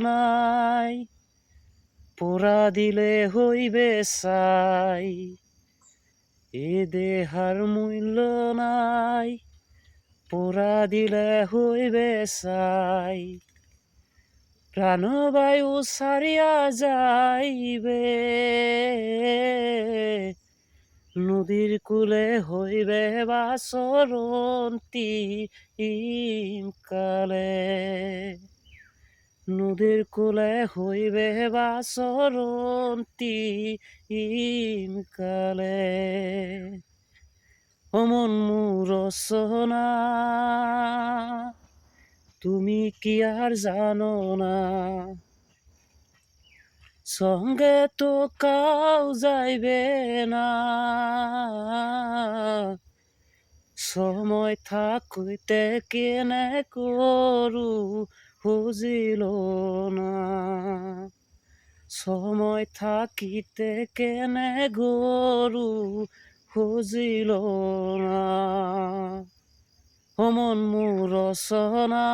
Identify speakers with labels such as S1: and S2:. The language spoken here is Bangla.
S1: নাই, পোড়া দিলে হইবে ছাই। এ দেহার মূল্য নাই, পোড়া দিলে হইবে ছাই। প্রাণবায়ু ছাড়িয়া যাইবে, নদীর কূলে হইবে বাসরন্তি কালে। নদীর কূলে হইবে বাসরন্তি কালে। অমন রচনা তুমি কি আর জানো না, সঙ্গে তো কাউ যাইবে না। সময় থাকতে কেনে করু বুঝিল না, সময় থাকিতে কেনে গরু খুঁজিল না। অমন রচনা